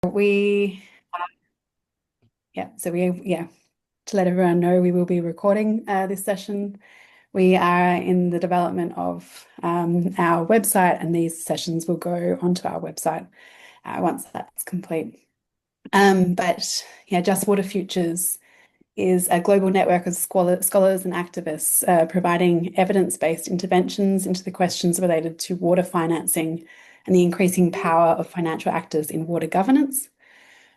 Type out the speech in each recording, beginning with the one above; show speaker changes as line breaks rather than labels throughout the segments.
We, to let everyone know, we will be recording this session. We are in the development of our website, and these sessions will go onto our website once that's complete. Just Water Futures is a global network of scholars and activists providing evidence-based interventions into the questions related to water financing and the increasing power of financial actors in water governance.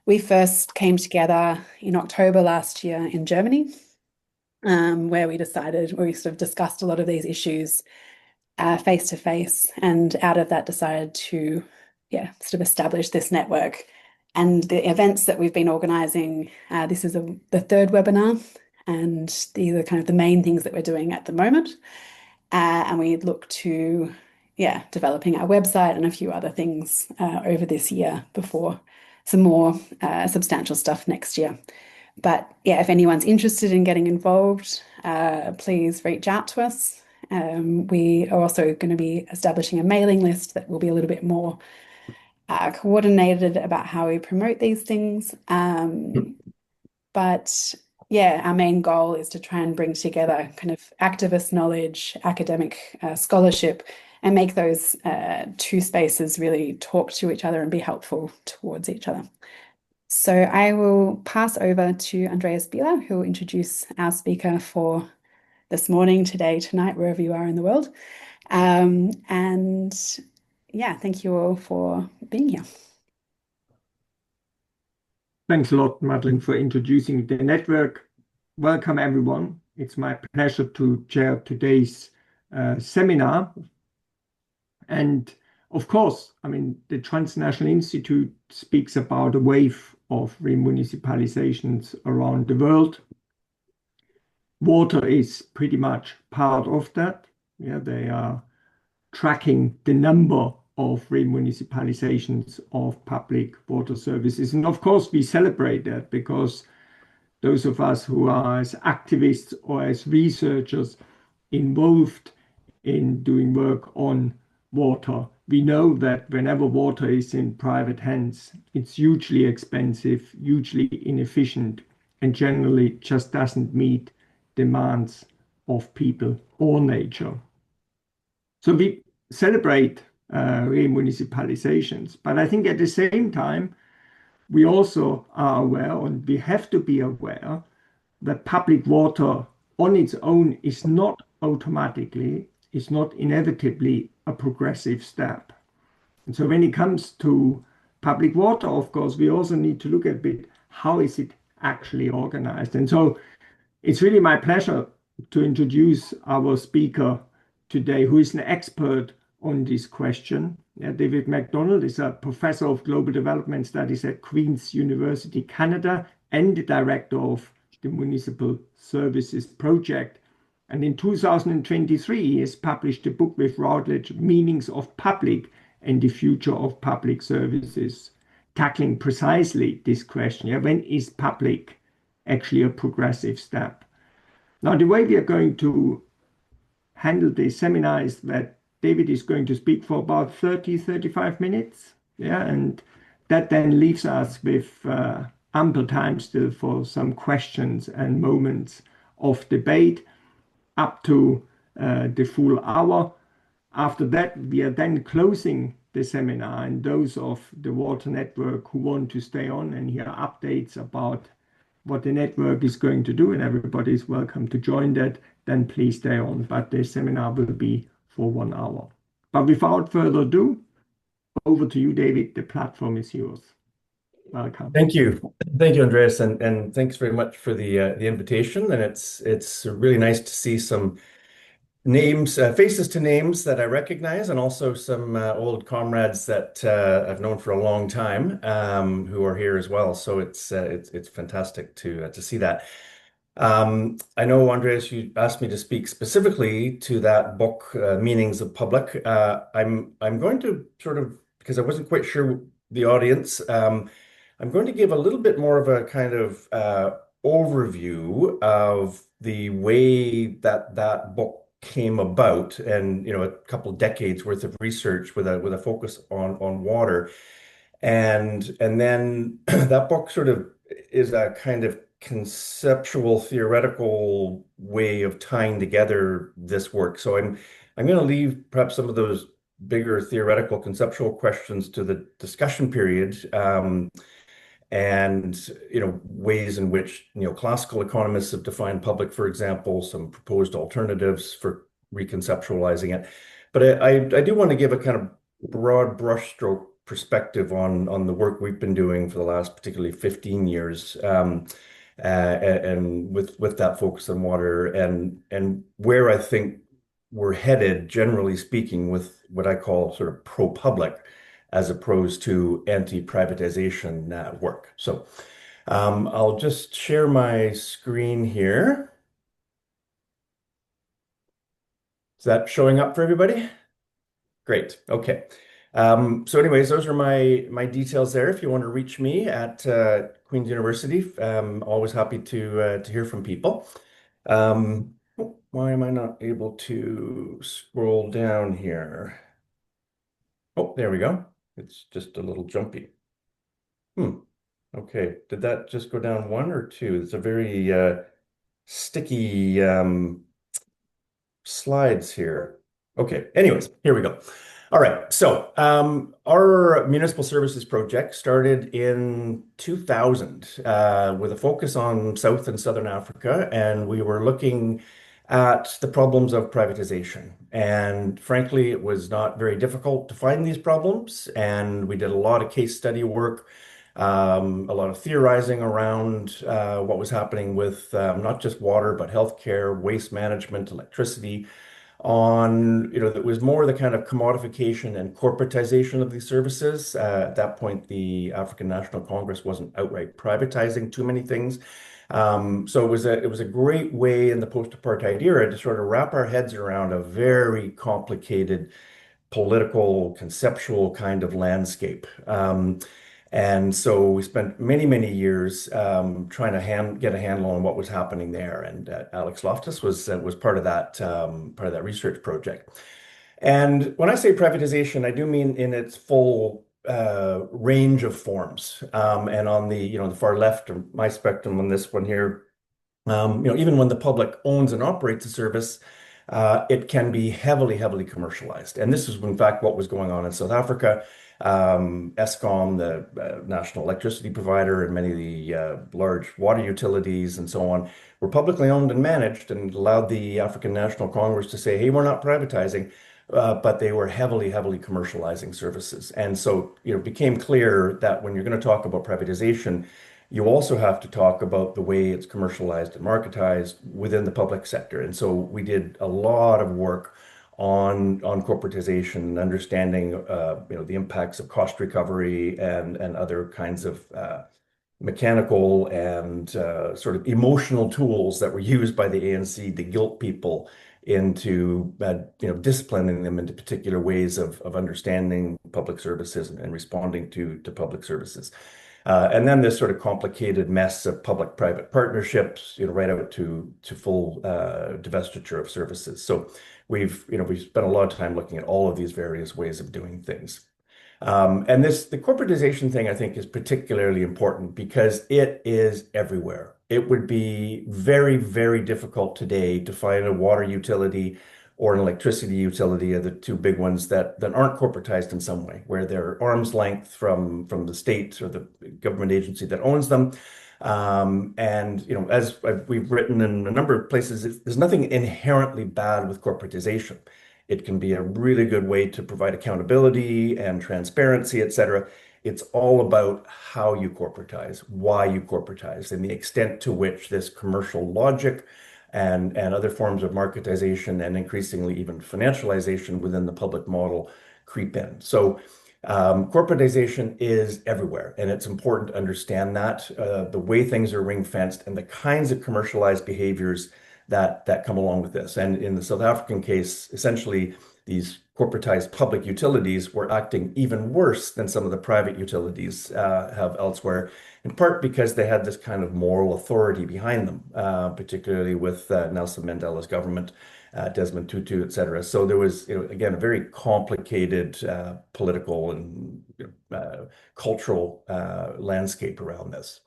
We first came together in October last year in Germany, where we sort of discussed a lot of these issues face to face, and out of that decided to, sort of establish this network. And the events that we've been organising, this is the third webinar, and these are kind of the main things that we're doing at the moment. And we look to, developing our website and a few other things over this year before some more substantial stuff next year. But if anyone's interested in getting involved, please reach out to us. We are also going to be establishing a mailing list that will be a little bit more coordinated about how we promote these things. Our main goal is to try and bring together kind of activist knowledge, academic scholarship, and make those two spaces really talk to each other and be helpful towards each other. So I will pass over to Andreas Bieler, who will introduce our speaker for this morning, today, tonight, wherever you are in the world. Thank you all for being here.
Thanks a lot, Madeline, for introducing the network. Welcome, everyone. It's my pleasure to chair today's seminar. And of course, the Transnational Institute speaks about a wave of remunicipalizations around the world. Water is pretty much part of that. They are tracking the number of remunicipalizations of public water services. And of course, we celebrate that because those of us who are as activists or as researchers involved in doing work on water, we know that whenever water is in private hands, it's hugely expensive, hugely inefficient, and generally just doesn't meet demands of people or nature. So we celebrate remunicipalizations, but I think at the same time, we also are aware, and we have to be aware, that public water on its own is not automatically, is not inevitably a progressive step. And so when it comes to public water, of course, we also need to look a bit, how is it actually organized? And so it's really my pleasure to introduce our speaker today, who is an expert on this question. David McDonald is a professor of global development studies at Queen's University, Canada, and the director of the Municipal Services Project. And in 2023, he has published a book with Routledge, Meanings of Public and the Future of Public Services, tackling precisely this question. When is public actually a progressive step? Now, the way we are going to handle this seminar is that David is going to speak for about 35 minutes. And that then leaves us with ample time still for some questions and moments of debate up to the full hour. After that, we are then closing the seminar, and those of the Water Network who want to stay on and hear updates about what the network is going to do, and everybody is welcome to join that, then please stay on. But the seminar will be for 1 hour. But without further ado, over to you, David. The platform is yours. Welcome.
Thank you. Thank you, Andreas, and thanks very much for the invitation. And it's really nice to see some names, faces to names that I recognize, and also some old comrades that I've known for a long time, who are here as well. So it's fantastic to see that. I know, Andreas, you asked me to speak specifically to that book, Meanings of Public. I'm going to sort of, because I wasn't quite sure the audience, I'm going to give a little bit more of a kind of overview of the way that book came about, and a couple decades worth of research with a focus on water. And then that book sort of is a kind of conceptual, theoretical way of tying together this work. So I'm going to leave perhaps some of those bigger theoretical, conceptual questions to the discussion period. And ways in which classical economists have defined public, for example, some proposed alternatives for reconceptualizing it. But I do want to give a kind of broad brushstroke perspective on the work we've been doing for the last particularly 15 years, and with that focus on water and where I think we're headed, generally speaking, with what I call sort of pro-public as opposed to anti-privatization work. So I'll just share my screen here. Is that showing up for everybody? Great. Okay. So anyways, those are my details there. If you want to reach me at Queen's University, always happy to hear from people. Why am I not able to scroll down here? Oh, there we go. It's just a little jumpy. Okay. Did that just go down one or two? It's a very sticky slides here. Okay. Anyways, here we go. All right. So our Municipal Services Project started in 2000 with a focus on South and Southern Africa, and we were looking at the problems of privatization. And frankly, it was not very difficult to find these problems, and we did a lot of case study work, a lot of theorizing around what was happening with not just water, but healthcare, waste management, electricity, that was more the kind of commodification and corporatization of these services. At that point, the African National Congress wasn't outright privatizing too many things. So it was a great way in the post-apartheid era to sort of wrap our heads around a very complicated political, conceptual kind of landscape. And so we spent many, many years trying to get a handle on what was happening there. And Alex Loftus was part of that research project. And when I say privatization, I do mean in its full range of forms. And on the far left of my spectrum on this one here, even when the public owns and operates a service, it can be heavily, heavily commercialized. And this is, in fact, what was going on in South Africa. Eskom, the national electricity provider, and many of the large water utilities and so on were publicly owned and managed and allowed the African National Congress to say, hey, we're not privatizing, but they were heavily, heavily commercializing services. And so, it became clear that when you're going to talk about privatization, you also have to talk about the way it's commercialized and marketized within the public sector. And so we did a lot of work on corporatization and understanding the impacts of cost recovery and other kinds of mechanical and sort of emotional tools that were used by the ANC to guilt people into disciplining them into particular ways of understanding public services and responding to public services. And then this sort of complicated mess of public-private partnerships, right out to full divestiture of services. So we've spent a lot of time looking at all of these various ways of doing things. And the corporatization thing, I think, is particularly important because it is everywhere. It would be very, very difficult today to find a water utility or an electricity utility, are the two big ones that aren't corporatized in some way, where they're arm's length from the state or the government agency that owns them. And as we've written in a number of places, there's nothing inherently bad with corporatization. It can be a really good way to provide accountability and transparency, et cetera. It's all about how you corporatize, why you corporatize, and the extent to which this commercial logic and other forms of marketization and increasingly even financialization within the public model creep in. So corporatization is everywhere, and it's important to understand that the way things are ring-fenced and the kinds of commercialized behaviors that come along with this. And in the South African case, essentially, these corporatized public utilities were acting even worse than some of the private utilities have elsewhere, in part because they had this kind of moral authority behind them, particularly with Nelson Mandela's government Desmond Tutu, et cetera. So there was, again, a very complicated political and cultural landscape around this.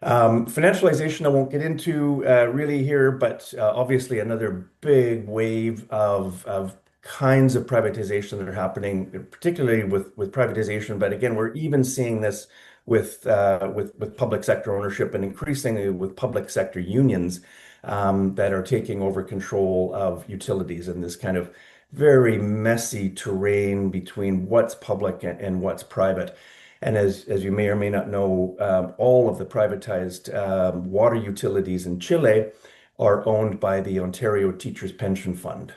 Financialization, I won't get into really here, but obviously another big wave of kinds of privatization that are happening, particularly with privatization. But again, we're even seeing this with public sector ownership and increasingly with public sector unions that are taking over control of utilities in this kind of very messy terrain between what's public and what's private. And as you may or may not know, all of the privatized water utilities in Chile are owned by the Ontario Teachers Pension Fund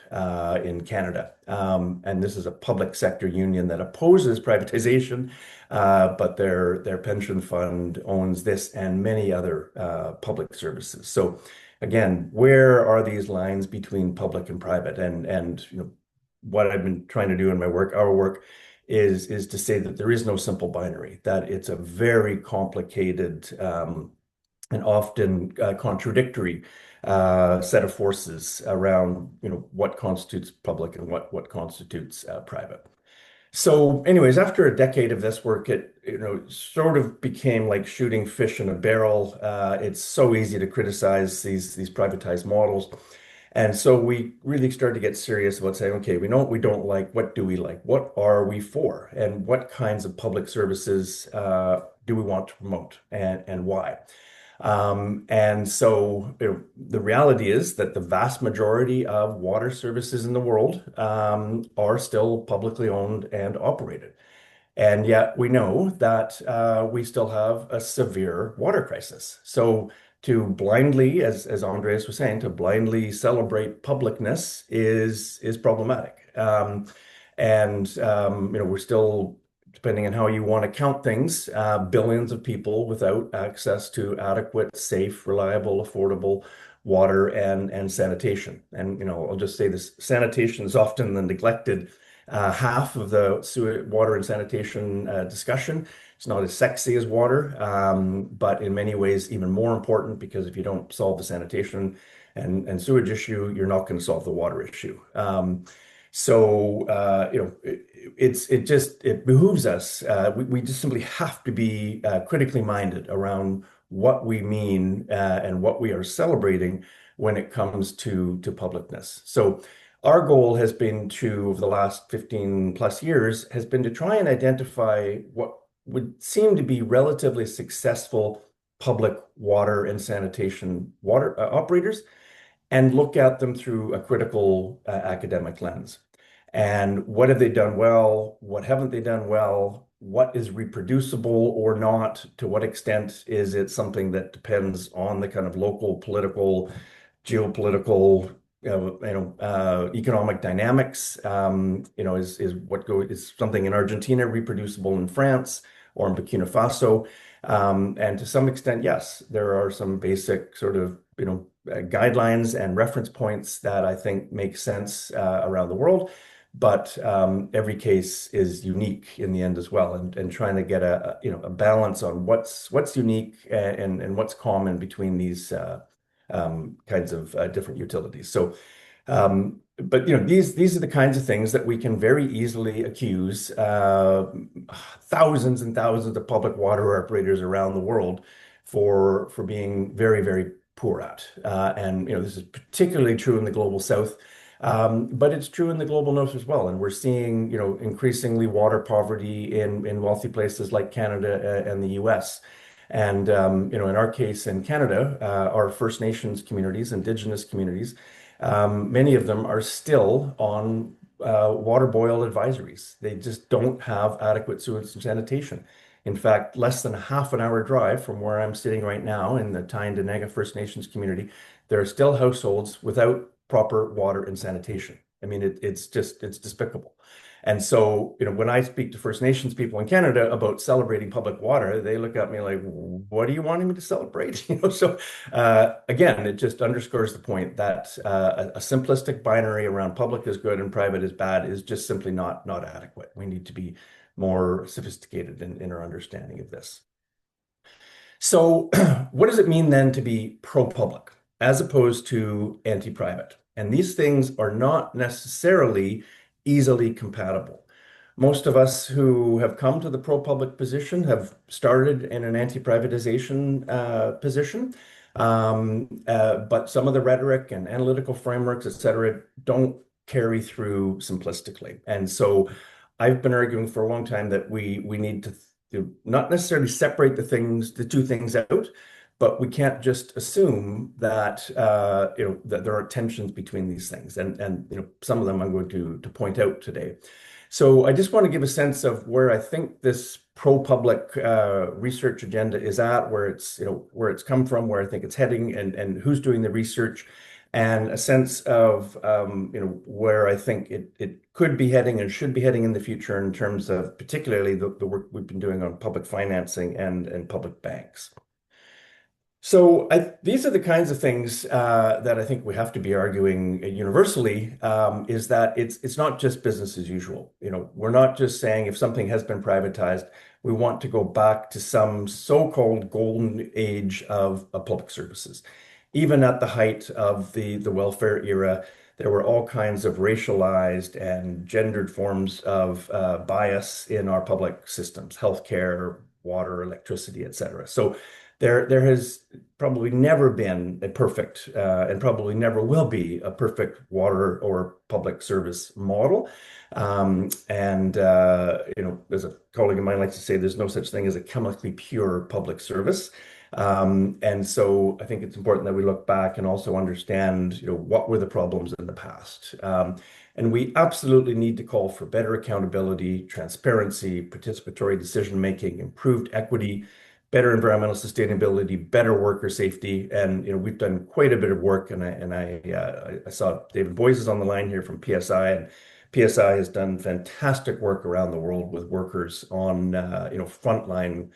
in Canada. And this is a public sector union that opposes privatization, but their pension fund owns this and many other public services. So again, where are these lines between public and private? And what I've been trying to do in my work, our work, is to say that there is no simple binary, that it's a very complicated and often contradictory set of forces around what constitutes public and what constitutes private. So, anyways, after a decade of this work, it sort of became like shooting fish in a barrel. It's so easy to criticize these privatized models. And so we really started to get serious about saying, okay, we know what we don't like. What do we like? What are we for? And what kinds of public services do we want to promote and why? And so the reality is that the vast majority of water services in the world are still publicly owned and operated. And yet we know that we still have a severe water crisis. So to blindly, as Andreas was saying, to blindly celebrate publicness is problematic. We're still, depending on how you want to count things, billions of people without access to adequate, safe, reliable, affordable water and sanitation. And I'll just say this: sanitation is often the neglected half of the sewer, water and sanitation discussion. It's not as sexy as water, but in many ways even more important, because if you don't solve the sanitation and sewage issue, you're not going to solve the water issue. It behooves us. We just simply have to be critically minded around what we mean and what we are celebrating when it comes to publicness. So our goal has been to, over the last 15 plus years, has been to try and identify what would seem to be relatively successful public water and sanitation water operators, and look at them through a critical academic lens. And what have they done well? What haven't they done well? What is reproducible or not? To what extent is it something that depends on the kind of local political, geopolitical, economic dynamics? Is something in Argentina reproducible in France or in Burkina Faso? And to some extent, yes, there are some basic sort of guidelines and reference points that I think make sense around the world. But every case is unique in the end as well, and trying to get a balance on what's unique and what's common between these kinds of different utilities. So, but these are the kinds of things that we can very easily accuse thousands and thousands of public water operators around the world for being very, very poor at. And this is particularly true in the global south. But it's true in the global north as well. And we're seeing, increasingly water poverty in wealthy places like Canada and the US. And, in our case in Canada, our First Nations communities, Indigenous communities, many of them are still on water boil advisories. They just don't have adequate sewage and sanitation. In fact, less than a half an hour drive from where I'm sitting right now in the Tyendinaga First Nations community, there are still households without proper water and sanitation. I mean, it's despicable. And so, when I speak to First Nations people in Canada about celebrating public water, they look at me like, what are you wanting me to celebrate? So again, it just underscores the point that a simplistic binary around public is good and private is bad is just simply not adequate. We need to be more sophisticated in our understanding of this. So what does it mean then to be pro-public as opposed to anti-private? And these things are not necessarily easily compatible. Most of us who have come to the pro-public position have started in an anti-privatization position. But some of the rhetoric and analytical frameworks, et cetera, don't carry through simplistically. And so I've been arguing for a long time that we need to not necessarily separate the two things out, but we can't just assume that that there are tensions between these things, and some of them I'm going to point out today. So I just want to give a sense of where I think this pro-public research agenda is at, where it's come from, where I think it's heading, and who's doing the research, and a sense of where I think it could be heading and should be heading in the future in terms of particularly the work we've been doing on public financing and public banks. So these are the kinds of things that I think we have to be arguing universally, is that it's not just business as usual. We're not just saying if something has been privatized, we want to go back to some so-called golden age of public services. Even at the height of the welfare era, there were all kinds of racialized and gendered forms of bias in our public systems, healthcare, water, electricity, et cetera. So there has probably never been a perfect, and probably never will be a perfect water or public service model. As a colleague of mine likes to say, there's no such thing as a chemically pure public service. And so I think it's important that we look back and also understand, what were the problems in the past. And we absolutely need to call for better accountability, transparency, participatory decision-making, improved equity, better environmental sustainability, better worker safety. And we've done quite a bit of work, and I saw David Boyes is on the line here from PSI, and PSI has done fantastic work around the world with workers on frontline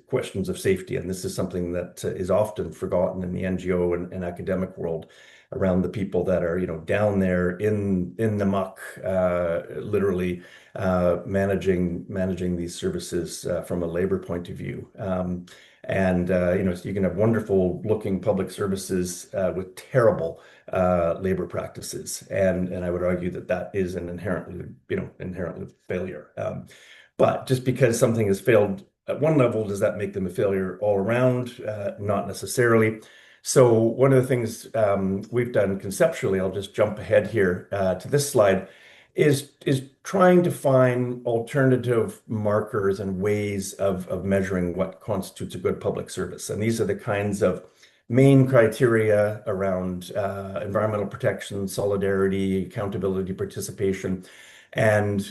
questions of safety. And this is something that is often forgotten in the NGO and academic world, around the people that are down there in the muck, literally managing these services from a labor point of view. So you can have wonderful looking public services with terrible labor practices, and I would argue that is an inherently failure. But just because something has failed at one level, does that make them a failure all around? Not necessarily. So one of the things we've done conceptually, I'll just jump ahead here to this slide, is trying to find alternative markers and ways of measuring what constitutes a good public service. And these are the kinds of main criteria around environmental protection, solidarity, accountability, participation. And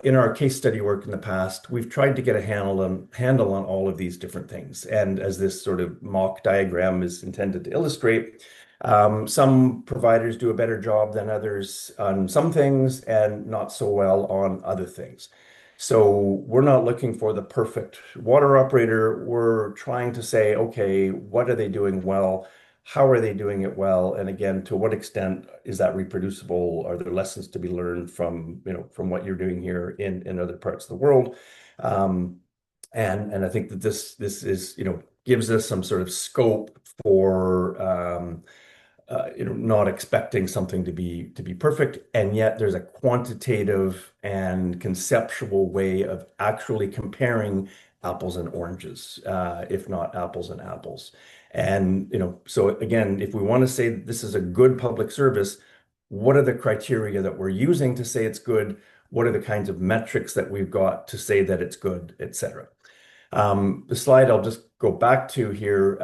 in our case study work in the past, we've tried to get a handle on all of these different things. And as this sort of mock diagram is intended to illustrate, some providers do a better job than others on some things and not so well on other things. So we're not looking for the perfect water operator. We're trying to say, okay, what are they doing well? How are they doing it well? And again, to what extent is that reproducible? Are there lessons to be learned from what you're doing here in other parts of the world? And I think that this is gives us some sort of scope for not expecting something to be perfect, and yet there's a quantitative and conceptual way of actually comparing apples and oranges, if not apples and apples. And so again, if we want to say that this is a good public service, what are the criteria that we're using to say it's good? What are the kinds of metrics that we've got to say that it's good, et cetera? The slide I'll just go back to here.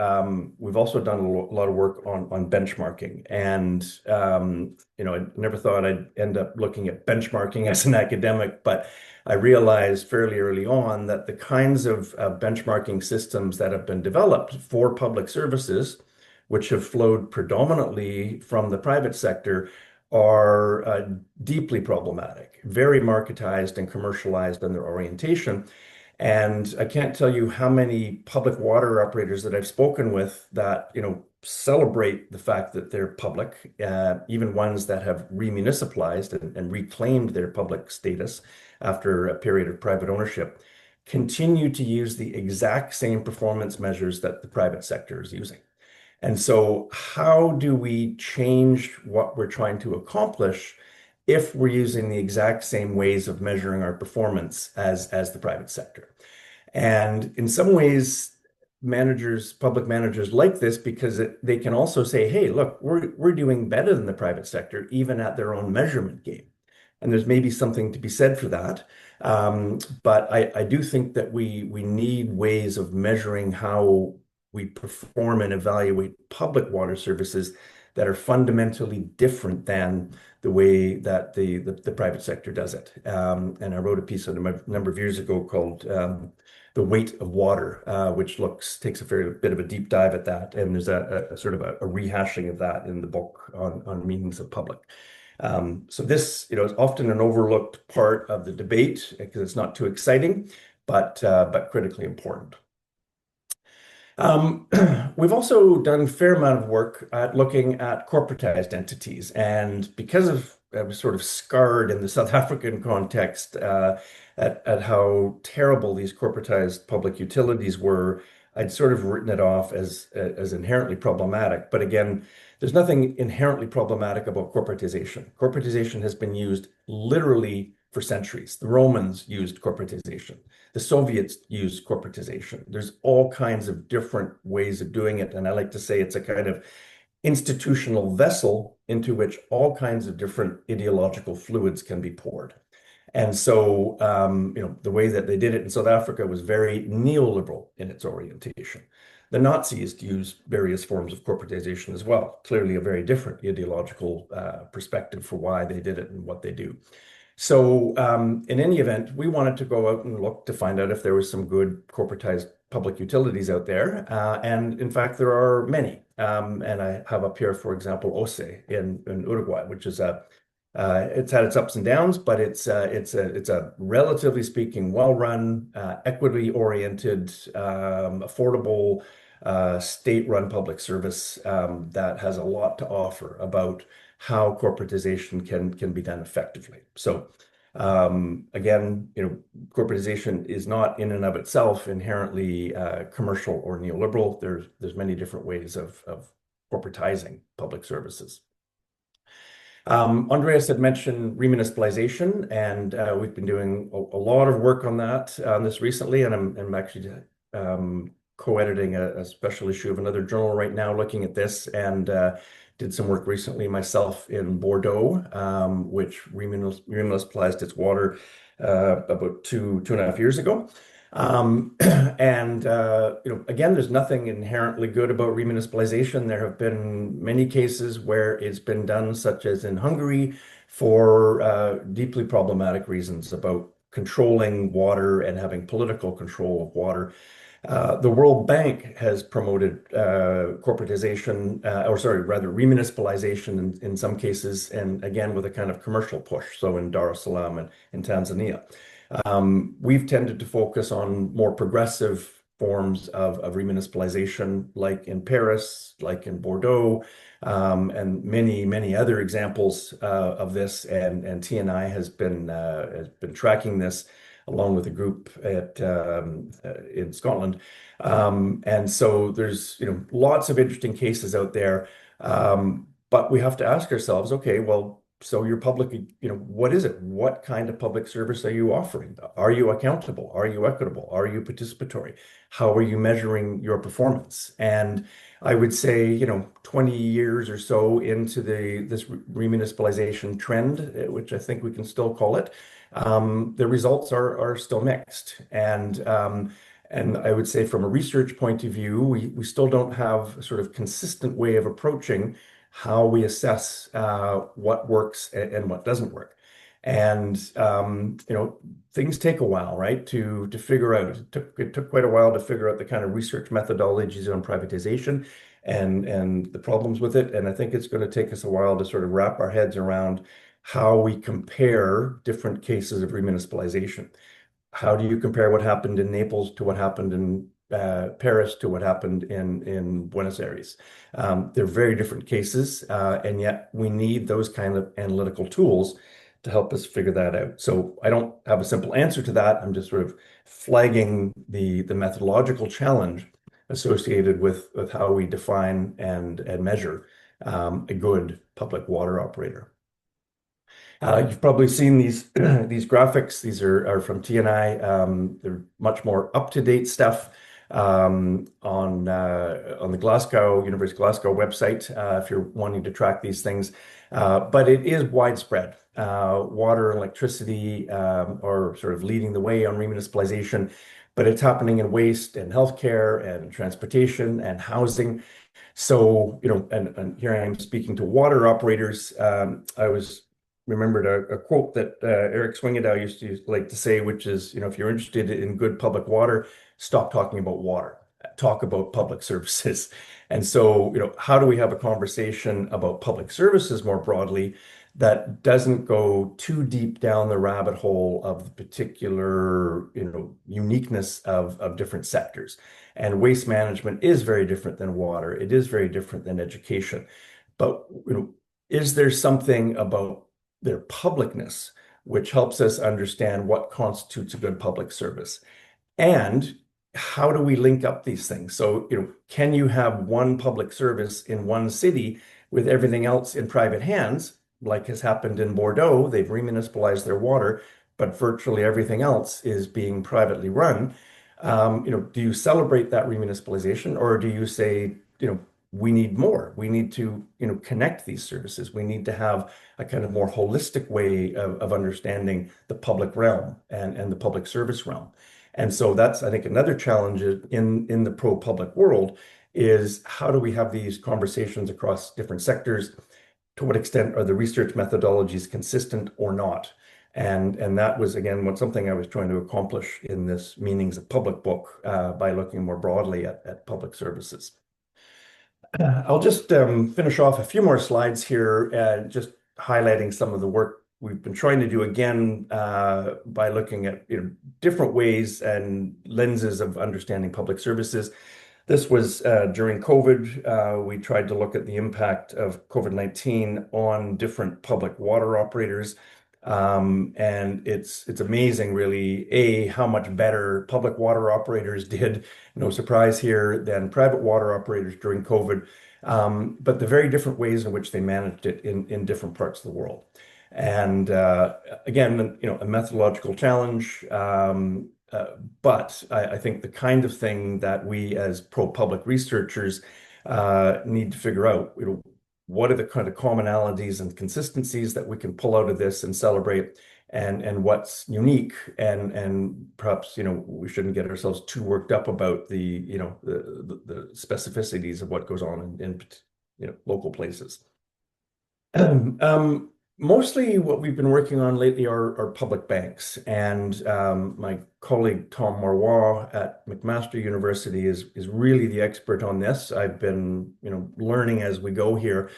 We've also done a lot of work on benchmarking, and I never thought I'd end up looking at benchmarking as an academic, but I realized fairly early on that the kinds of benchmarking systems that have been developed for public services, which have flowed predominantly from the private sector, are deeply problematic, very marketized and commercialized in their orientation. And I can't tell you how many public water operators that I've spoken with that, celebrate the fact that they're public, even ones that have remunicipalized and reclaimed their public status after a period of private ownership, continue to use the exact same performance measures that the private sector is using. And so how do we change what we're trying to accomplish if we're using the exact same ways of measuring our performance as the private sector? And in some ways, public managers like this because they can also say, hey, look, we're doing better than the private sector, even at their own measurement game. And there's maybe something to be said for that. But I do think that we need ways of measuring how we perform and evaluate public water services that are fundamentally different than the way that the private sector does it. And I wrote a piece a number of years ago called The Weight of Water, which takes a fair bit of a deep dive at that. And there's a sort of a rehashing of that in the book on meanings of public. So this, is often an overlooked part of the debate because it's not too exciting, but critically important. We've also done a fair amount of work at looking at corporatized entities, and because I was sort of scarred in the South African context at how terrible these corporatized public utilities were, I'd sort of written it off as inherently problematic. But again, there's nothing inherently problematic about corporatization. Corporatization has been used literally for centuries. The Romans used corporatization. The Soviets used corporatization. There's all kinds of different ways of doing it. And I like to say it's a kind of institutional vessel into which all kinds of different ideological fluids can be poured. And so, the way that they did it in South Africa was very neoliberal in its orientation. The Nazis used various forms of corporatization as well, clearly a very different ideological perspective for why they did it and what they do. So in any event, we wanted to go out and look to find out if there was some good corporatized public utilities out there. And in fact, there are many. And I have up here, for example, OCE in Uruguay, which is it's had its ups and downs, but it's a relatively speaking, well-run, equity-oriented, affordable, state-run public service that has a lot to offer about how corporatization can be done effectively. So again, corporatization is not in and of itself inherently commercial or neoliberal. There's many different ways of corporatizing public services. Andreas had mentioned remunicipalization, and we've been doing a lot of work on this recently, and I'm actually co-editing a special issue of another journal right now looking at this, and did some work recently myself in Bordeaux, which remunicipalized its water about two and a half years ago. And again, there's nothing inherently good about remunicipalization. There have been many cases where it's been done, such as in Hungary, for deeply problematic reasons about controlling water and having political control of water. The World Bank has promoted corporatization, or sorry, rather remunicipalization in some cases, and again with a kind of commercial push. So in Dar es Salaam and in Tanzania. We've tended to focus on more progressive forms of remunicipalization, like in Paris, like in Bordeaux, and many other examples of this. And TNI has been tracking this along with a group in Scotland. And so there's lots of interesting cases out there. But we have to ask ourselves, okay, well, so your public, what is it? What kind of public service are you offering? Are you accountable? Are you equitable? Are you participatory? How are you measuring your performance? And I would say, 20 years or so into this remunicipalization trend, which I think we can still call it, the results are still mixed. And I would say from a research point of view, we still don't have a sort of consistent way of approaching how we assess what works and what doesn't work. And things take a while, right, to figure out. It took quite a while to figure out the kind of research methodologies on privatization and the problems with it. And I think it's going to take us a while to sort of wrap our heads around how we compare different cases of remunicipalization. How do you compare what happened in Naples to what happened in Paris to what happened in Buenos Aires? They're very different cases, and yet we need those kind of analytical tools to help us figure that out. So I don't have a simple answer to that. I'm just sort of flagging the methodological challenge associated with how we define and measure a good public water operator. You've probably seen these these graphics. These are from TNI. They're much more up-to-date stuff on the University of Glasgow website if you're wanting to track these things. But it is widespread. Water and electricity are sort of leading the way on remunicipalization, but it's happening in waste and healthcare and transportation and housing. So, and here I am speaking to water operators. I remembered a quote that Eric Swingadow used to like to say, which is, if you're interested in good public water, stop talking about water, talk about public services. And so, how do we have a conversation about public services more broadly that doesn't go too deep down the rabbit hole of the particular, uniqueness of different sectors? And waste management is very different than water. It is very different than education. But, is there something about their publicness which helps us understand what constitutes a good public service? And how do we link up these things? So, can you have one public service in one city with everything else in private hands, like has happened in Bordeaux? They've remunicipalized their water, but virtually everything else is being privately run. Do you celebrate that remunicipalization, or do you say, we need more? We need to, connect these services. We need to have a kind of more holistic way of understanding the public realm and the public service realm. And so that's, I think, another challenge in the pro-public world is how do we have these conversations across different sectors? To what extent are the research methodologies consistent or not? And that was, again, something I was trying to accomplish in this Meanings of Public book by looking more broadly at public services. I'll just finish off a few more slides here, just highlighting some of the work we've been trying to do again by looking at different ways and lenses of understanding public services. This was during COVID. We tried to look at the impact of COVID-19 on different public water operators. And it's amazing, really, how much better public water operators did, no surprise here, than private water operators during COVID. But the very different ways in which they managed it in different parts of the world. And again, a methodological challenge. But I think the kind of thing that we as pro-public researchers need to figure out, what are the kind of commonalities and consistencies that we can pull out of this and celebrate, and what's unique, and perhaps we shouldn't get ourselves too worked up about the the specificities of what goes on in local places. Mostly what we've been working on lately are public banks, and my colleague Tom Marois at McMaster University is really the expert on this. I've been learning as we go here.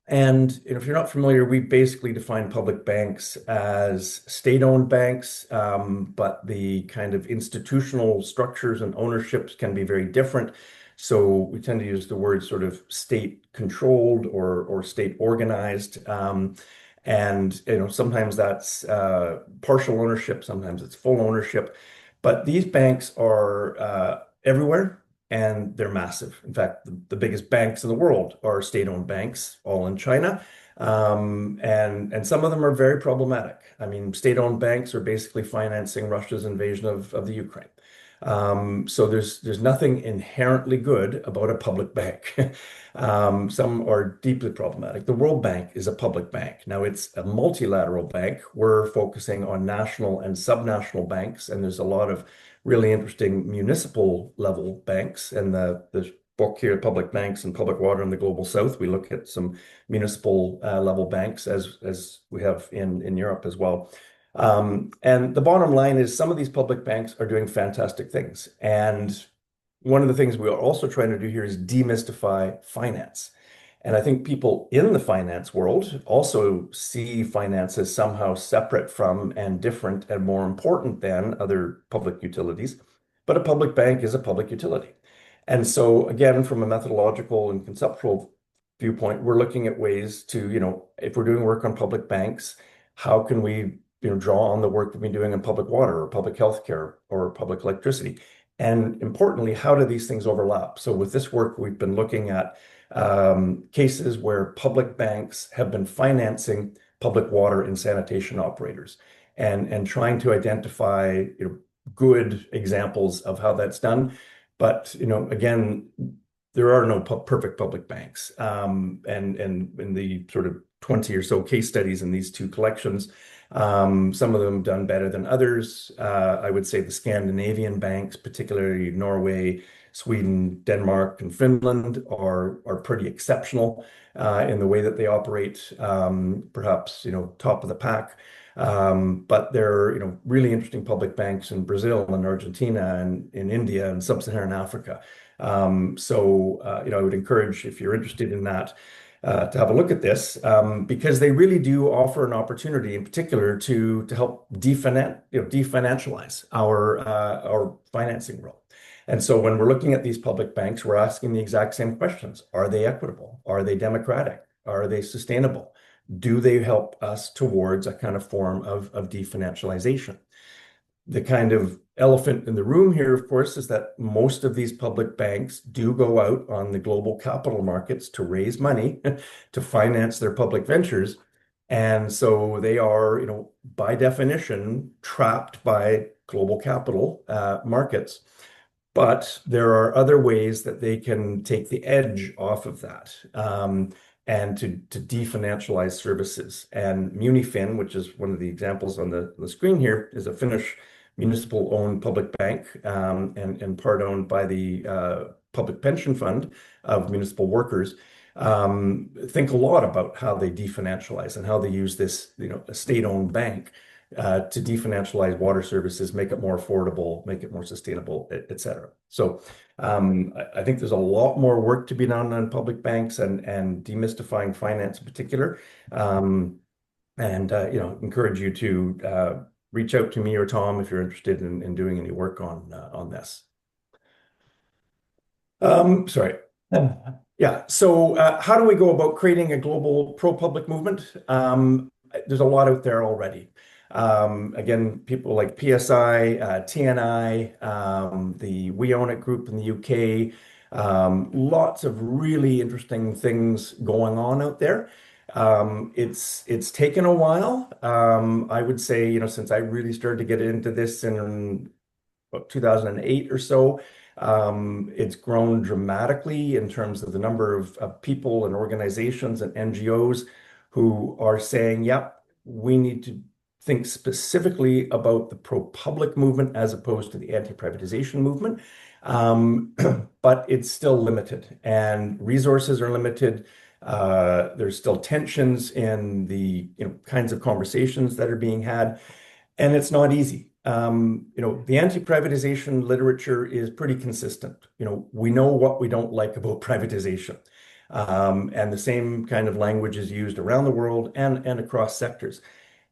And if you're not familiar, we basically define public banks as state-owned banks, but the kind of institutional structures and ownerships can be very different. So we tend to use the word sort of state-controlled or state-organized. And sometimes that's partial ownership, sometimes it's full ownership. But these banks are everywhere, and they're massive. In fact, the biggest banks in the world are state-owned banks, all in China. And some of them are very problematic. I mean, state-owned banks are basically financing Russia's invasion of the Ukraine. So there's nothing inherently good about a public bank. Some are deeply problematic. The World Bank is a public bank. Now it's a multilateral bank. We're focusing on national and subnational banks, and there's a lot of really interesting municipal level banks. And the book here, Public Banks and Public Water in the Global South, we look at some municipal level banks as we have in Europe as well. And the bottom line is some of these public banks are doing fantastic things. And one of the things we are also trying to do here is demystify finance. And I think people in the finance world also see finance as somehow separate from and different and more important than other public utilities. But a public bank is a public utility. And so, again, from a methodological and conceptual viewpoint, we're looking at ways to, if we're doing work on public banks, how can we draw on the work we've been doing in public water or public healthcare or public electricity? And importantly, how do these things overlap? So with this work, we've been looking at cases where public banks have been financing public water and sanitation operators and trying to identify, good examples of how that's done. But, again, there are no perfect public banks. And in the sort of 20 or so case studies in these two collections, some of them done better than others. I would say the Scandinavian banks, particularly Norway, Sweden, Denmark, and Finland, are pretty exceptional in the way that they operate. Perhaps top of the pack. But there are really interesting public banks in Brazil and Argentina and in India and sub-Saharan Africa. So I would encourage, if you're interested in that, to have a look at this, because they really do offer an opportunity, in particular, to help definancialize our financing role. And so when we're looking at these public banks, we're asking the exact same questions. Are they equitable? Are they democratic? Are they sustainable? Do they help us towards a kind of form of definancialization? The kind of elephant in the room here, of course, is that most of these public banks do go out on the global capital markets to raise money to finance their public ventures. And so they are, by definition, trapped by global capital markets. But there are other ways that they can take the edge off of that. And to definancialize services. And Munifin, which is one of the examples on the screen here, is a Finnish municipal-owned public bank, and part owned by the public pension fund of municipal workers. Think a lot about how they definancialize and how they use this, a state-owned bank to definancialize water services, make it more affordable, make it more sustainable, et cetera. So I think there's a lot more work to be done on public banks and demystifying finance in particular. Encourage you to reach out to me or Tom if you're interested in doing any work on this. Sorry. Yeah. So how do we go about creating a global pro-public movement? There's a lot out there already. Again, people like PSI, TNI, the We Own It group in the UK, lots of really interesting things going on out there. It's taken a while. I would say, since I really started to get into this in about 2008 or so, it's grown dramatically in terms of the number of people and organizations and NGOs who are saying, yep, we need to think specifically about the pro-public movement as opposed to the anti-privatization movement. But it's still limited and resources are limited. There's still tensions in the kinds of conversations that are being had, and it's not easy. The anti-privatization literature is pretty consistent. We know what we don't like about privatization. And the same kind of language is used around the world and across sectors.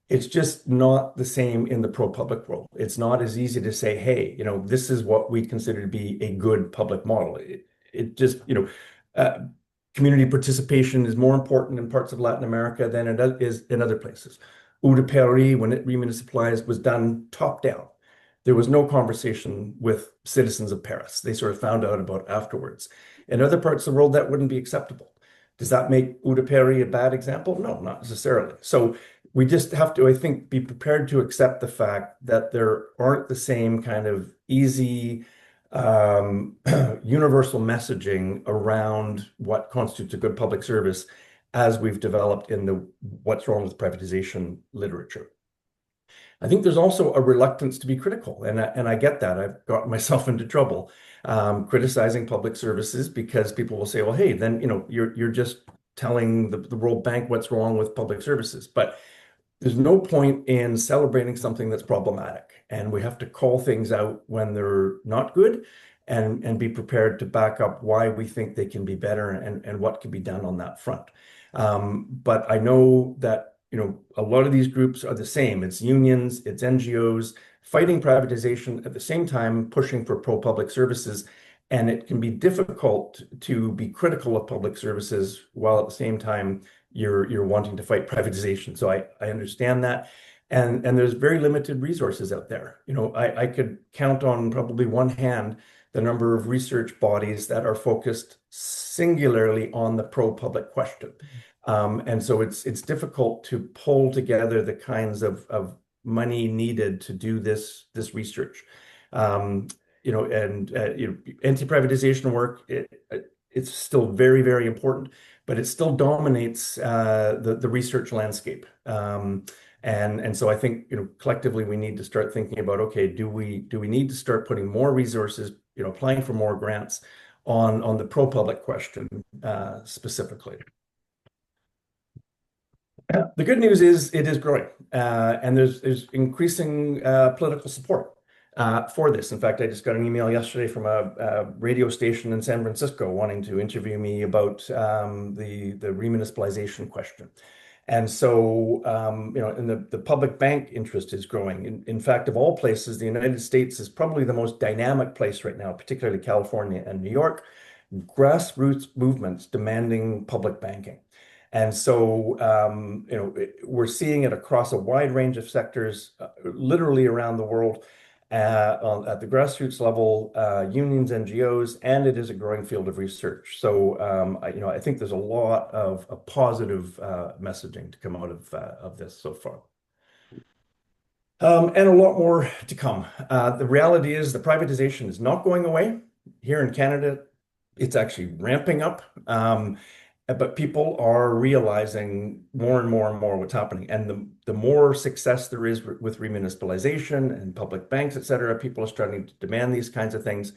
It's just not the same in the pro-public world. It's not as easy to say, hey, this is what we consider to be a good public model. It just, community participation is more important in parts of Latin America than it is in other places. Eau de Paris, when it remunicipalized, was done top down. There was no conversation with citizens of Paris. They sort of found out about it afterwards. In other parts of the world, that wouldn't be acceptable. Does that make Eau de Paris a bad example? No, not necessarily. So we just have to, I think, be prepared to accept the fact that there aren't the same kind of easy universal messaging around what constitutes a good public service as we've developed in the what's wrong with privatization literature. I think there's also a reluctance to be critical, and I get that. I've gotten myself into trouble criticizing public services because people will say, well, hey, then you're just telling the World Bank what's wrong with public services. But there's no point in celebrating something that's problematic, and we have to call things out when they're not good and be prepared to back up why we think they can be better and what can be done on that front. But I know that a lot of these groups are the same. It's unions, it's NGOs fighting privatization at the same time pushing for pro-public services. And it can be difficult to be critical of public services while at the same time you're wanting to fight privatization. So I understand that. and there's very limited resources out there. I could count on probably one hand the number of research bodies that are focused singularly on the pro-public question. And so it's difficult to pull together the kinds of money needed to do this research. Anti-privatization work, it's still very, very important, but it still dominates the research landscape. And so I think collectively we need to start thinking about, okay, do we need to start putting more resources, applying for more grants on the pro-public question specifically. The good news is it is growing, and there's increasing political support for this. In fact, I just got an email yesterday from a radio station in San Francisco wanting to interview me about the remunicipalization question. And so, and the public bank interest is growing. In fact, of all places, the United States is probably the most dynamic place right now, particularly California and New York, grassroots movements demanding public banking. And so, we're seeing it across a wide range of sectors, literally around the world, at the grassroots level, unions, NGOs, and it is a growing field of research. So, I think there's a lot of positive messaging to come out of this so far. And a lot more to come. The reality is the privatization is not going away. Here in Canada, it's actually ramping up. But people are realizing more and more and more what's happening. And the more success there is with remunicipalization and public banks, et cetera, people are starting to demand these kinds of things.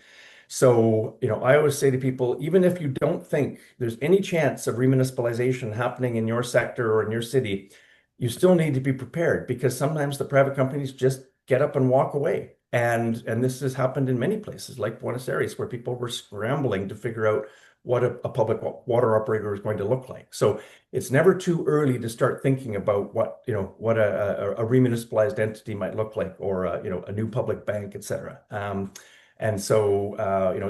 So, I always say to people, even if you don't think there's any chance of remunicipalization happening in your sector or in your city, you still need to be prepared, because sometimes the private companies just get up and walk away. And this has happened in many places, like Buenos Aires, where people were scrambling to figure out what a public water operator is going to look like. So it's never too early to start thinking about what a remunicipalized entity might look like, or a new public bank, et cetera. And so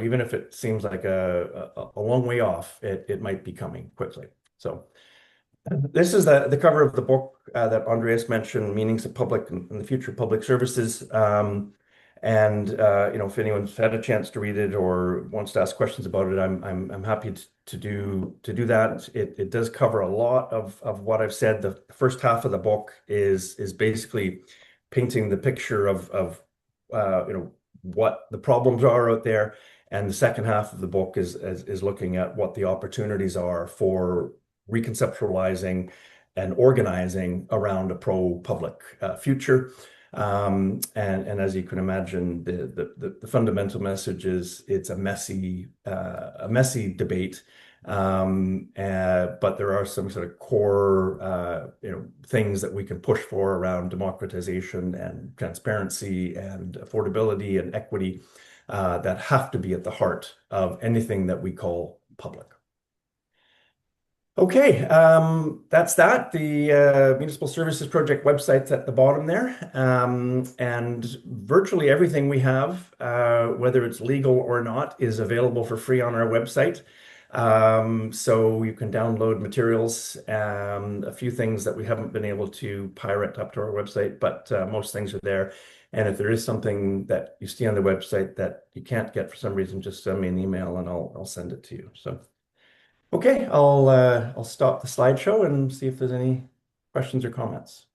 even if it seems like a long way off, it might be coming quickly. So this is the cover of the book that Andreas mentioned, Meanings of Public and the Future of Public Services. And if anyone's had a chance to read it or wants to ask questions about it, I'm happy to do that. It does cover a lot of what I've said. The first half of the book is basically painting the picture of what the problems are out there, and the second half of the book is looking at what the opportunities are for reconceptualizing and organizing around a pro-public future. And as you can imagine, the fundamental message is it's a messy debate, but there are some sort of core things that we can push for around democratization and transparency and affordability and equity that have to be at the heart of anything that we call public. Okay, that's that. The Municipal Services Project website's at the bottom there. And virtually everything we have, whether it's legal or not, is available for free on our website. So you can download materials, a few things that we haven't been able to pirate up to our website, but most things are there. And if there is something that you see on the website that you can't get for some reason, just send me an email and I'll send it to you. So. Okay, I'll stop the slideshow and see if there's any questions or comments.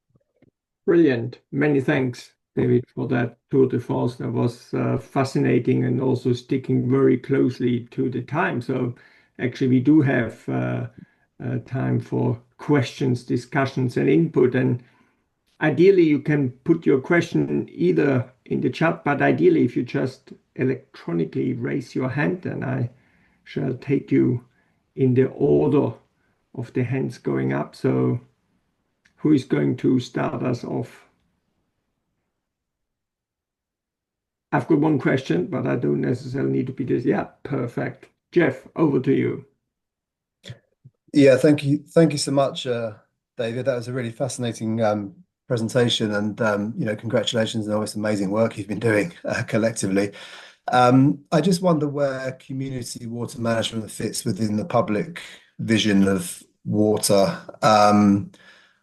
Brilliant. Many thanks, David, for that tour de force. That was fascinating and also sticking very closely to the time. So actually we do have time for questions, discussions, and input. And ideally you can put your question either in the chat, but ideally if you just electronically raise your hand, then I shall take you in the order of the hands going up. So who is going to start us off? I've got one question, but I don't necessarily need to be this. Yeah, perfect. Jeff, over to you.
Yeah, thank you so much, David. That was a really fascinating presentation, and congratulations on all this amazing work you've been doing collectively. I just wonder where community water management fits within the public vision of water.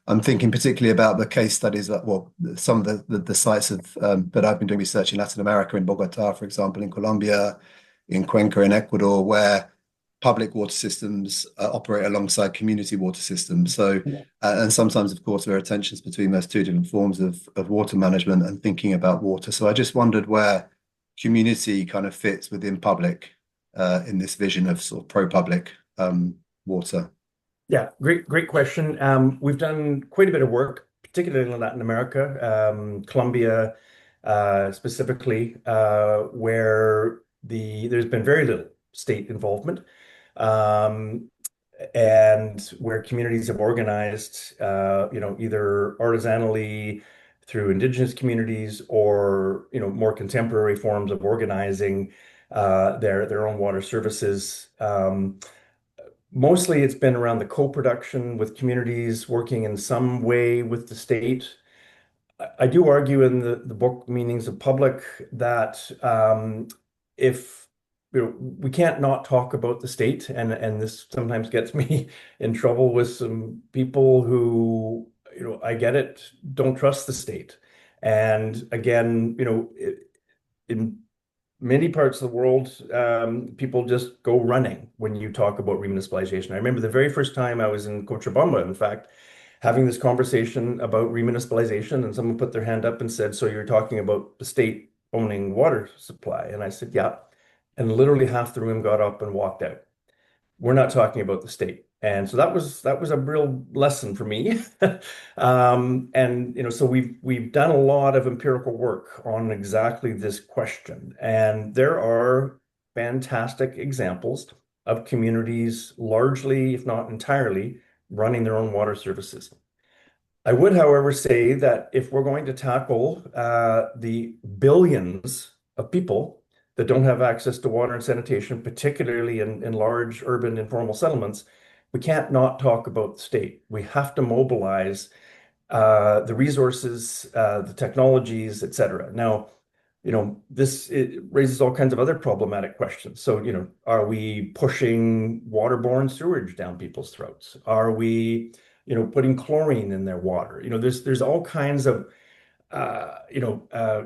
I'm thinking particularly about the case studies that, well, some of the sites that I've been doing research in Latin America, in Bogota, for example, in Colombia, in Cuenca, in Ecuador, where public water systems operate alongside community water systems. So, and sometimes, of course, there are tensions between those two different forms of water management and thinking about water. So I just wondered where community kind of fits within public in this vision of sort of pro-public water.
Yeah, great question. We've done quite a bit of work, particularly in Latin America, Colombia specifically, where there's been very little state involvement, and where communities have organized, either artisanally through indigenous communities or more contemporary forms of organizing their own water services. Mostly it's been around the co-production with communities working in some way with the state. I do argue in the book Meanings of Public that if we can't not talk about the state, and this sometimes gets me in trouble with some people who, I get it, don't trust the state. And again, in many parts of the world, people just go running when you talk about remunicipalization. I remember the very first time I was in Cochabamba, in fact, having this conversation about remunicipalization, and someone put their hand up and said, "So you're talking about the state owning water supply?" And I said, "Yeah." And literally half the room got up and walked out. We're not talking about the state. And so that was a real lesson for me. So we've done a lot of empirical work on exactly this question. And there are fantastic examples of communities largely, if not entirely, running their own water services. I would, however, say that if we're going to tackle the billions of people that don't have access to water and sanitation, particularly in large urban informal settlements, we can't not talk about the state. We have to mobilize the resources, the technologies, et cetera. Now, it raises all kinds of other problematic questions. So, are we pushing waterborne sewage down people's throats? Are we, putting chlorine in their water? There's all kinds of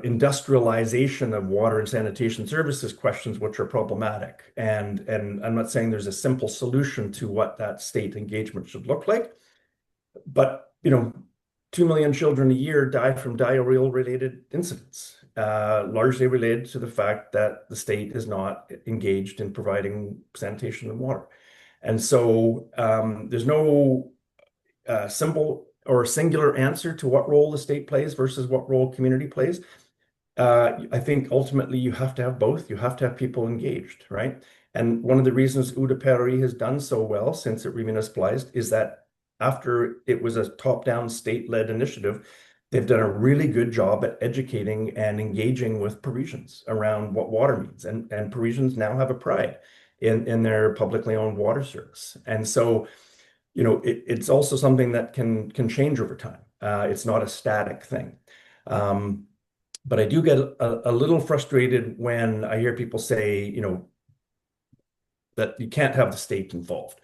industrialization of water and sanitation services questions, which are problematic. And I'm not saying there's a simple solution to what that state engagement should look like, but 2 million children a year die from diarrheal-related incidents, largely related to the fact that the state is not engaged in providing sanitation and water. And so there's no simple or singular answer to what role the state plays versus what role community plays. I think ultimately you have to have both. You have to have people engaged, right? And one of the reasons Eau de Paris has done so well since it remunicipalized is that after it was a top-down state-led initiative, they've done a really good job at educating and engaging with Parisians around what water means. And Parisians now have a pride in their publicly owned water service. And so, it's also something that can change over time. It's not a static thing. But I do get a little frustrated when I hear people say, that you can't have the state involved.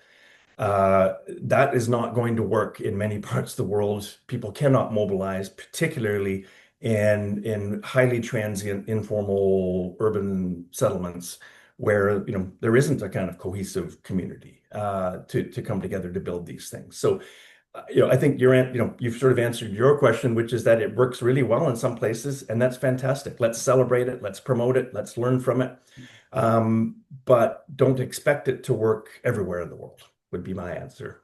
That is not going to work in many parts of the world. People cannot mobilize, particularly in highly transient, informal urban settlements where there isn't a kind of cohesive community to come together to build these things. So I think you've sort of answered your question, which is that it works really well in some places, and that's fantastic. Let's celebrate it, let's promote it, let's learn from it. But don't expect it to work everywhere in the world, would be my answer.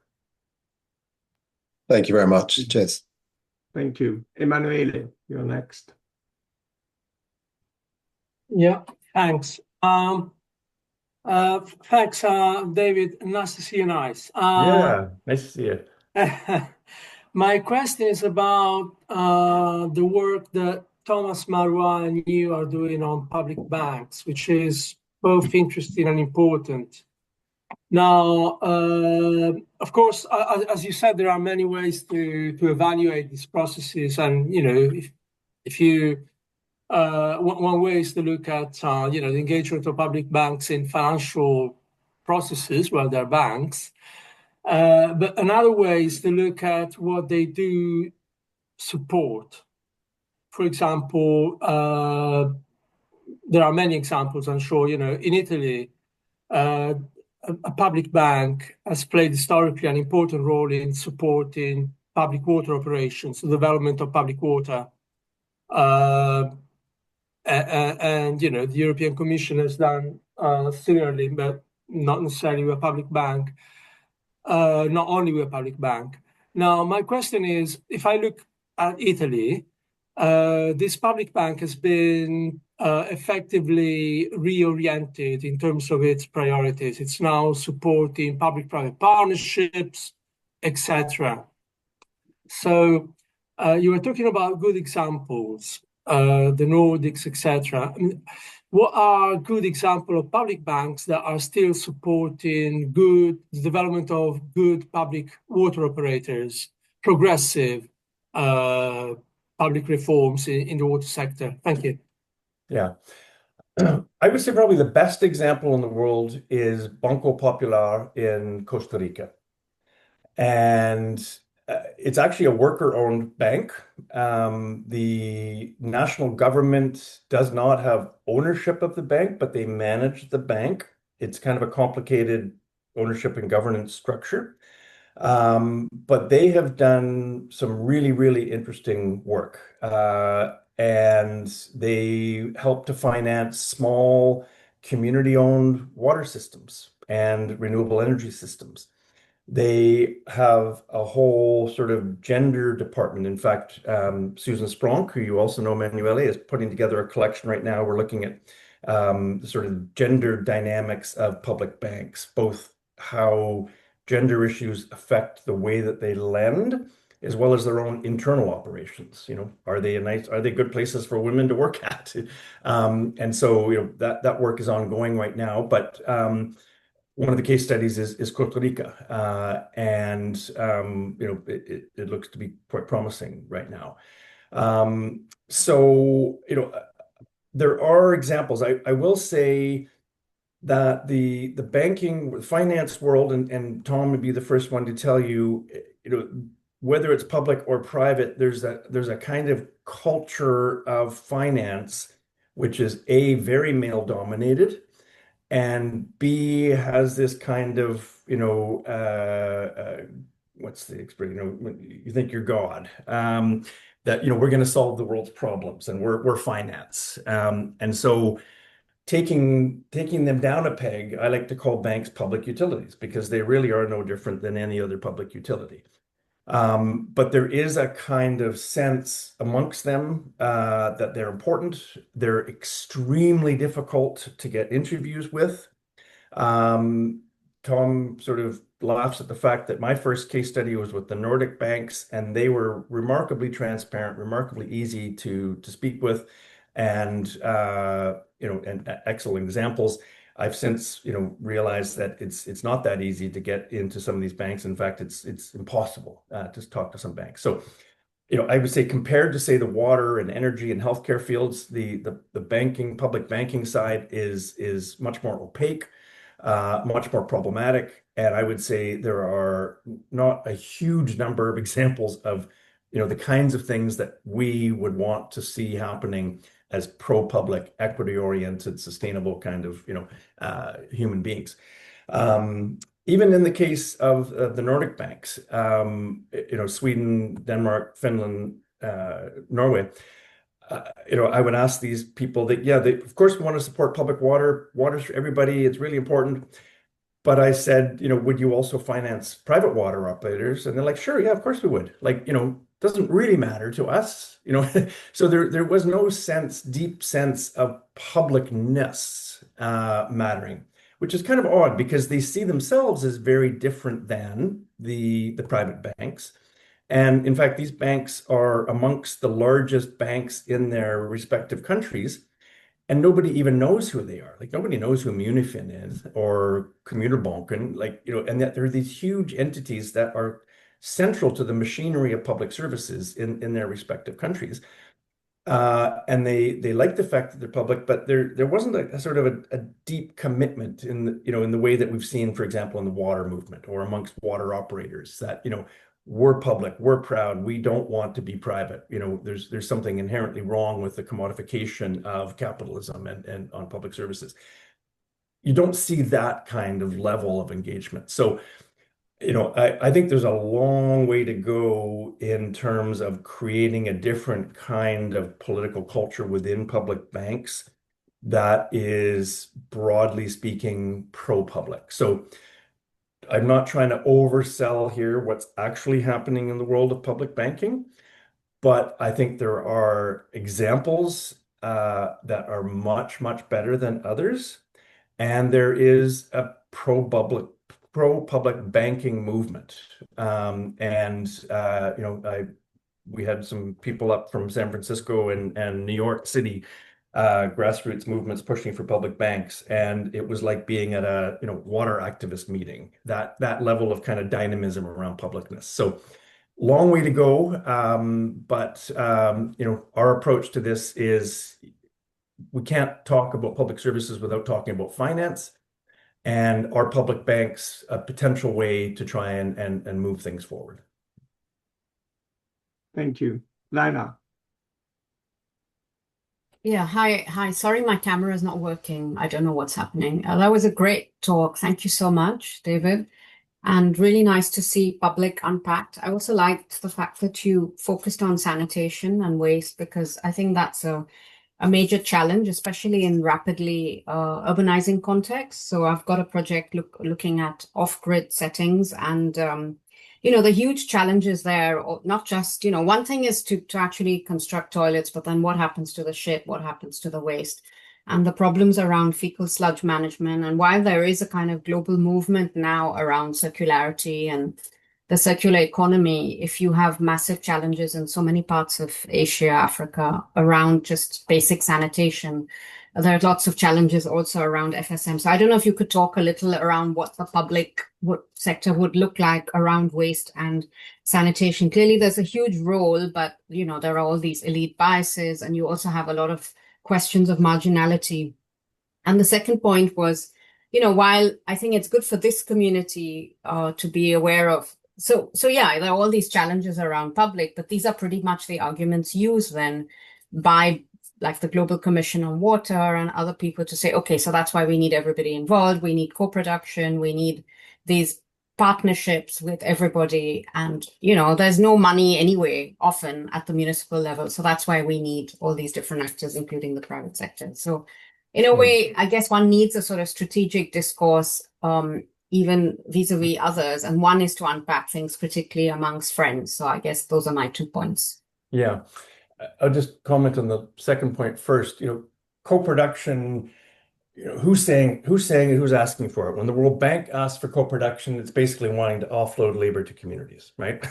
Thank you very much. Cheers.
Thank you. Emanuele, you're next.
Yeah, thanks. Thanks, David. Nice to see you. Nice.
Yeah, nice to see you.
My question is about the work that Thomas Marois and you are doing on public banks, which is both interesting and important. Now, of course, as you said, there are many ways to evaluate these processes, and if you one way is to look at the engagement of public banks in financial processes, well, they're banks. But another way is to look at what they do support. For example, there are many examples, I'm sure, in Italy, a public bank has played historically an important role in supporting public water operations, the development of public water. And the European Commission has done similarly, but not necessarily with a public bank, not only with a public bank. Now, my question is, if I look at Italy, this public bank has been effectively reoriented in terms of its priorities. It's now supporting public-private partnerships, etc. So you were talking about good examples, the Nordics, etc. What are good examples of public banks that are still supporting the development of good public water operators, progressive public reforms in the water sector? Thank you.
Yeah. I would say probably the best example in the world is Banco Popular in Costa Rica. And it's actually a worker-owned bank. The national government does not have ownership of the bank, but they manage the bank. It's kind of a complicated ownership and governance structure. But they have done some really, really interesting work. And they help to finance small community-owned water systems and renewable energy systems. They have a whole sort of gender department. In fact, Susan Spronk, who you also know, Emanuele, is putting together a collection right now. We're looking at the sort of gender dynamics of public banks, both how gender issues affect the way that they lend, as well as their own internal operations. Are they good places for women to work at? And so, that work is ongoing right now. But one of the case studies is Costa Rica, and it looks to be quite promising right now. So there are examples. I will say that the banking finance world, and Tom would be the first one to tell you, whether it's public or private, there's a kind of culture of finance which is A, very male dominated, and B, has this kind of, what's the expression? You think you're God, that we're going to solve the world's problems, and we're finance, and so taking them down a peg, I like to call banks public utilities, because they really are no different than any other public utility. But there is a kind of sense amongst them that they're important. They're extremely difficult to get interviews with. Tom sort of laughs at the fact that my first case study was with the Nordic banks, and they were remarkably transparent, remarkably easy to speak with, and and excellent examples. I've since realized that it's not that easy to get into some of these banks. In fact, it's impossible to talk to some banks. So I would say, compared to, say, the water and energy and healthcare fields, the public banking side is much more opaque, much more problematic. And I would say there are not a huge number of examples of the kinds of things that we would want to see happening as pro-public, equity-oriented, sustainable kind of human beings. Even in the case of the Nordic banks, Sweden, Denmark, Finland, Norway, I would ask these people that, yeah, they of course want to support public water. Water's for everybody. It's really important. But I said, would you also finance private water operators? And they're like, sure, yeah, of course we would. Like, doesn't really matter to us, So there was no deep sense of publicness mattering, which is kind of odd, because they see themselves as very different than the private banks. And in fact, these banks are amongst the largest banks in their respective countries, and nobody even knows who they are. Like, nobody knows who Munifin is or Kommunalbanken, and that there are these huge entities that are central to the machinery of public services in their respective countries. And they like the fact that they're public, but there wasn't a sort of a deep commitment in in the way that we've seen, for example, in the water movement or amongst water operators that, we're public, we're proud, we don't want to be private. There's something inherently wrong with the commodification of capitalism and on public services. You don't see that kind of level of engagement. So I think there's a long way to go in terms of creating a different kind of political culture within public banks that is, broadly speaking, pro-public. So I'm not trying to oversell here what's actually happening in the world of public banking, but I think there are examples that are much, much better than others. And there is a pro-public banking movement. And we had some people up from San Francisco and New York City, grassroots movements pushing for public banks, and it was like being at a water activist meeting. That level of kind of dynamism around publicness. So long way to go, but our approach to this is we can't talk about public services without talking about finance, and our public banks a potential way to try and move things forward.
Thank you. Lina.
Yeah, hi. Sorry, my camera is not working. I don't know what's happening. That was a great talk. Thank you so much, David. And really nice to see public unpacked. I also liked the fact that you focused on sanitation and waste, because I think that's a major challenge, especially in rapidly urbanizing contexts. So I've got a project looking at off-grid settings and the huge challenges there, not just, one thing is to actually construct toilets, but then what happens to the shit? What happens to the waste? And the problems around fecal sludge management. And while there is a kind of global movement now around circularity and the circular economy, if you have massive challenges in so many parts of Asia, Africa, around just basic sanitation, there are lots of challenges also around FSM. So I don't know if you could talk a little around what the public sector would look like around waste and sanitation. Clearly, there's a huge role, but there are all these elite biases, and you also have a lot of questions of marginality. And the second point was, while I think it's good for this community to be aware of. So yeah, there are all these challenges around public, but these are pretty much the arguments used then by like the Global Commission on Water and other people to say, okay, so that's why we need everybody involved. We need co-production. We need these partnerships with everybody. And, there's no money anyway, often at the municipal level. So that's why we need all these different actors, including the private sector. So in a way, I guess one needs a sort of strategic discourse, even vis-a-vis others. And one is to unpack things critically amongst friends. So I guess those are my 2 points.
Yeah. I'll just comment on the second point first. Co-production, who's saying it, who's asking for it? When the World Bank asks for co-production, it's basically wanting to offload labor to communities, right?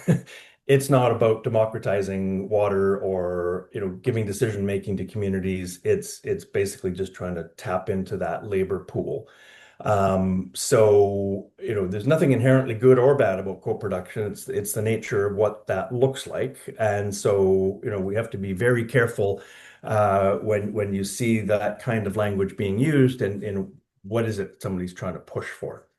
It's not about democratizing water or giving decision making to communities. It's basically just trying to tap into that labor pool. So there's nothing inherently good or bad about co-production. It's the nature of what that looks like, and so we have to be very careful when you see that kind of language being used and what is it somebody's trying to push for.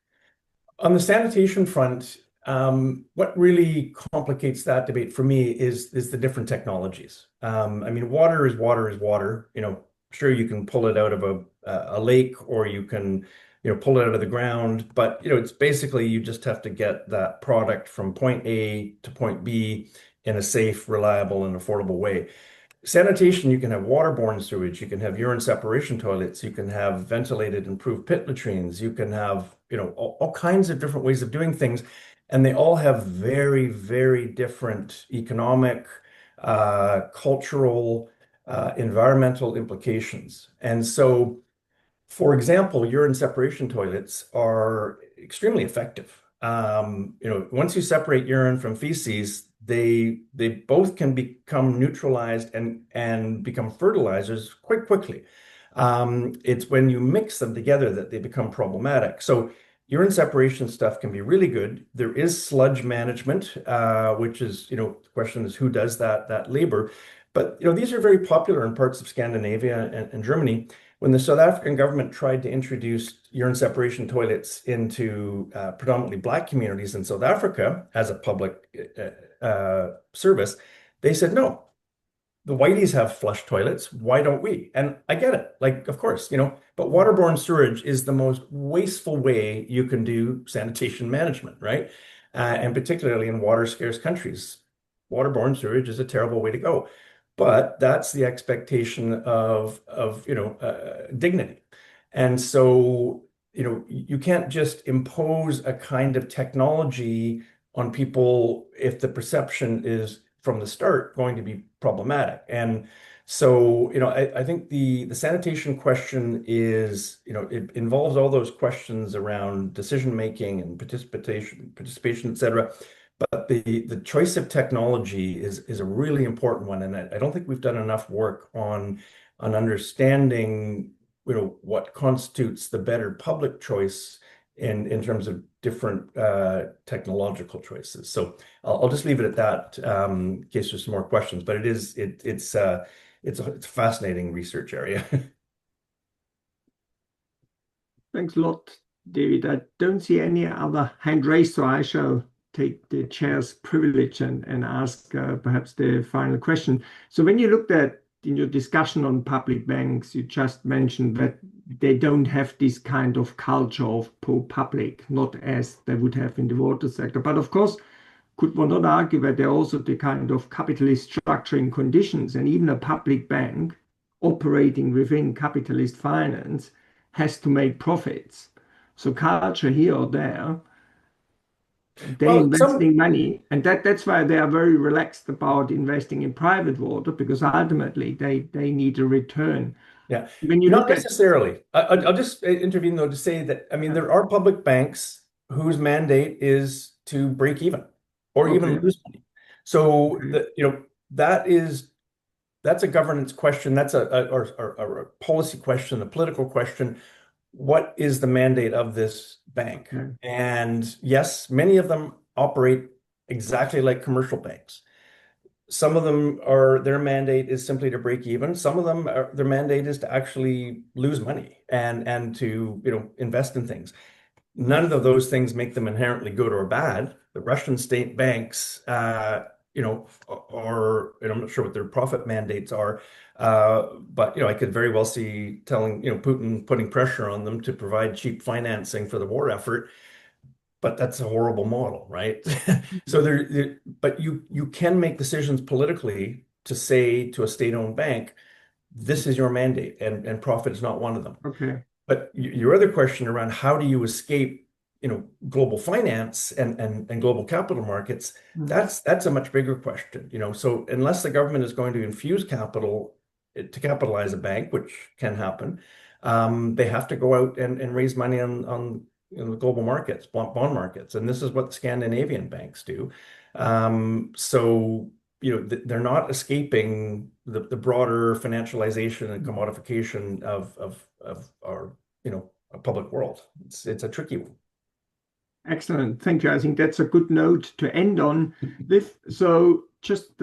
On the sanitation front, what really complicates that debate for me is the different technologies. Water is water is water. Sure, you can pull it out of a lake, or you can pull it out of the ground, but it's basically you just have to get that product from point A to point B in a safe, reliable, and affordable way. Sanitation, you can have waterborne sewage, you can have urine separation toilets, you can have ventilated improved pit latrines, you can have all kinds of different ways of doing things, and they all have very, very different economic, cultural, environmental implications. And so, for example, urine separation toilets are extremely effective. Once you separate urine from feces, they both can become neutralized and become fertilizers quite quickly. It's when you mix them together that they become problematic. So urine separation stuff can be really good. There is sludge management, which is, the question is who does that labor. But these are very popular in parts of Scandinavia and Germany. When the South African government tried to introduce urine separation toilets into predominantly Black communities in South Africa as a public service, they said, no, the whiteys have flush toilets. Why don't we? And I get it. Like, of course, but waterborne sewage is the most wasteful way you can do sanitation management, right? And particularly in water scarce countries, waterborne sewage is a terrible way to go. But that's the expectation of dignity. And so, you can't just impose a kind of technology on people if the perception is from the start going to be problematic. And so, I think the sanitation question is, it involves all those questions around decision making and participation, et cetera. But the choice of technology is a really important one, and I don't think we've done enough work on understanding, what constitutes the better public choice in terms of different technological choices. So I'll just leave it at that in case there's some more questions. But it's a fascinating research area.
Thanks a lot, David. I don't see any other hand raised, so I shall take the chair's privilege and ask perhaps the final question. So when you looked at in your discussion on public banks, you just mentioned that they don't have this kind of culture of pro-public, not as they would have in the water sector. But of course, could one not argue that they're also the kind of capitalist structuring conditions, and even a public bank operating within capitalist finance has to make profits. So culture here or there, they investing money, and that's why they are very relaxed about investing in private water, because ultimately they need a return.
Yeah,
when you
not necessarily. I'll just intervene though to say that there are public banks whose mandate is to break even or even lose money. So that's a governance question. That's a policy question, a political question. What is the mandate of this bank?
Okay.
And yes, many of them operate exactly like commercial banks. Some of them their mandate is simply to break even. Some of them their mandate is to actually lose money and to invest in things. None of those things make them inherently good or bad. The Russian state banks, are, and I'm not sure what their profit mandates are, but I could very well see telling Putin putting pressure on them to provide cheap financing for the war effort. But that's a horrible model, right? So but you can make decisions politically to say to a state-owned bank, this is your mandate, and profit is not one of them.
Okay.
But your other question around how do you escape, global finance and global capital markets, that's a much bigger question. So unless the government is going to infuse capital to capitalize a bank, which can happen, they have to go out and raise money on the global markets, bond markets, and this is what the Scandinavian banks do. So they're not escaping the broader financialization and commodification of our a public world. It's a tricky one.
Excellent, thank you. I think that's a good note to end on with. So just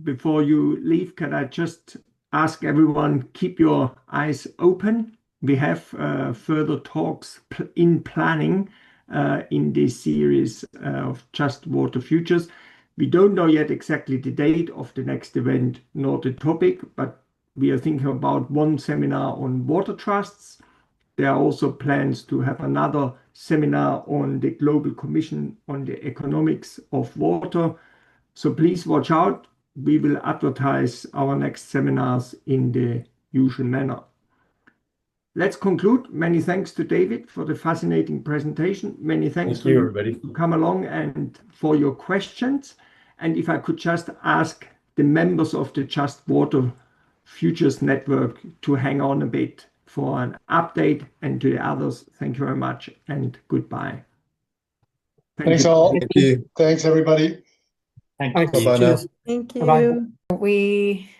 before you leave, can I just ask everyone, keep your eyes open. We have further talks in planning in this series of Just Water Futures. We don't know yet exactly the date of the next event nor the topic, but we are thinking about one seminar on water trusts. There are also plans to have another seminar on the Global Commission on the Economics of Water. So please watch out. We will advertise our next seminars in the usual manner. Let's conclude. Many thanks to David for the fascinating presentation. Many thanks
to you, everybody,
to come along and for your questions. And if I could just ask the members of the Just Water Futures Network to hang on a bit for an update, and to the others, thank you very much and goodbye.
Thanks all. Thank you. Thanks, everybody.
Thank you.
Bye-bye now.
Thank you.
Bye-bye.
We